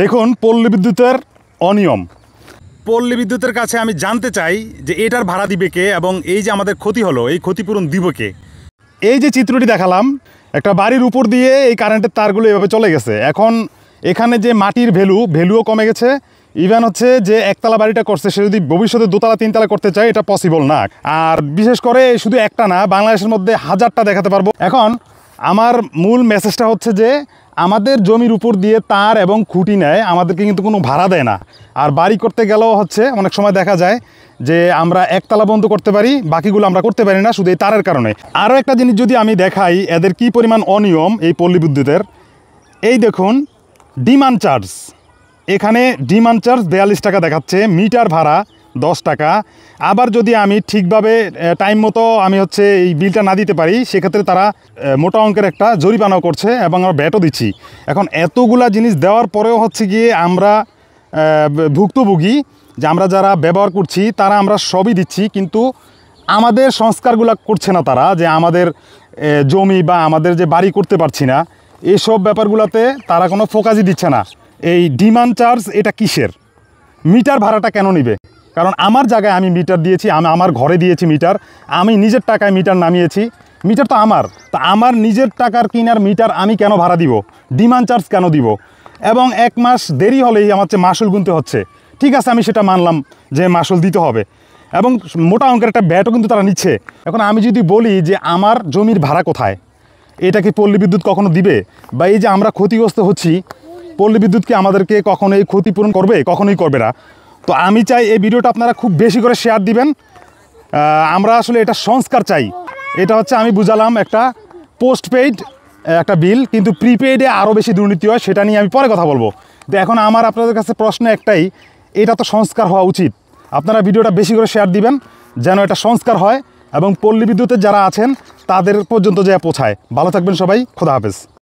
দেখুন পল্লী বিদ্যুতের অনিয়ম। পল্লী বিদ্যুতের কাছে আমি জানতে চাই যে এটার ভাড়া দিবে কে এবং এই যে আমাদের ক্ষতি হলো এই ক্ষতিপূরণ দিব কে। এই যে চিত্রটি দেখালাম, একটা বাড়ির উপর দিয়ে এই কারেন্টের তারগুলো এভাবে চলে গেছে। এখন এখানে যে মাটির ভ্যালুও কমে গেছে। ইভেন হচ্ছে যে একতলা বাড়িটা করছে সে যদি ভবিষ্যতে দোতলা তিনতলা করতে চায় এটা পসিবল না। আর বিশেষ করে শুধু একটা না, বাংলাদেশের মধ্যে হাজারটা দেখাতে পারবো। এখন আমার মূল মেসেজটা হচ্ছে যে আমাদের জমির উপর দিয়ে তার এবং খুঁটি নেয়, আমাদেরকে কিন্তু কোনো ভাড়া দেয় না। আর বাড়ি করতে গেলেও হচ্ছে অনেক সময় দেখা যায় যে আমরা একতলা বন্ধ করতে পারি, বাকিগুলো আমরা করতে পারি না শুধু এই তারের কারণে। আরও একটা জিনিস যদি আমি দেখাই এদের কি পরিমাণ অনিয়ম এই পল্লী বিদ্যুতের, এই দেখুন ডিমান্ড চার্জ। এখানে ডিমান্ড চার্জ 42 টাকা দেখাচ্ছে, মিটার ভাড়া 10 টাকা। আবার যদি আমি ঠিকভাবে টাইম মতো আমি হচ্ছে এই বিলটা না দিতে পারি সেক্ষেত্রে তারা মোটা অঙ্কের একটা জরিমানাও করছে এবং আমরা ব্যাটও দিচ্ছি। এখন এতগুলা জিনিস দেওয়ার পরেও হচ্ছে গিয়ে আমরা ভুক্তভোগী, যে আমরা যারা ব্যবহার করছি তারা আমরা সবই দিচ্ছি, কিন্তু আমাদের সংস্কারগুলো করছে না তারা, যে আমাদের জমি বা আমাদের যে বাড়ি করতে পারছি না এসব ব্যাপারগুলোতে তারা কোনো ফোকাসই দিচ্ছে না। এই ডিমান্ড চার্জ এটা কিসের? মিটার ভাড়াটা কেন নিবে? কারণ আমার জায়গায় আমি মিটার দিয়েছি, আমি আমার ঘরে দিয়েছি মিটার, আমি নিজের টাকায় মিটার নামিয়েছি, মিটার তো আমার। তা আমার নিজের টাকার কিনার মিটার আমি কেন ভাড়া দিব? ডিমান্ড চার্জ কেন দিব? এবং 1 মাস দেরি হলেই আমার হচ্ছে মাসুল গুনতে হচ্ছে। ঠিক আছে, আমি সেটা মানলাম যে মাসুল দিতে হবে এবং মোটা অঙ্কের একটা ব্যাটও কিন্তু তারা নিচ্ছে। এখন আমি যদি বলি যে আমার জমির ভাড়া কোথায়, এটা কি পল্লী বিদ্যুৎ কখনো দিবে? বা এই যে আমরা ক্ষতিগ্রস্ত হচ্ছি, পল্লী বিদ্যুৎ কি আমাদেরকে কখনো এই ক্ষতিপূরণ করবে? কখনোই করবে না। তো আমি চাই এই ভিডিওটা আপনারা খুব বেশি করে শেয়ার দিবেন। আমরা আসলে এটা সংস্কার চাই। এটা হচ্ছে আমি বুঝালাম একটা পোস্টপেইড একটা বিল, কিন্তু প্রিপেইডে আরও বেশি দুর্নীতি হয়, সেটা নিয়ে আমি পরে কথা বলবো। তো এখন আমার আপনাদের কাছে প্রশ্ন একটাই, এটা তো সংস্কার হওয়া উচিত। আপনারা ভিডিওটা বেশি করে শেয়ার দিবেন যেন এটা সংস্কার হয় এবং পল্লী বিদ্যুতের যারা আছেন তাদের পর্যন্ত যা পৌঁছায়। ভালো থাকবেন সবাই, খোদা হাফেজ।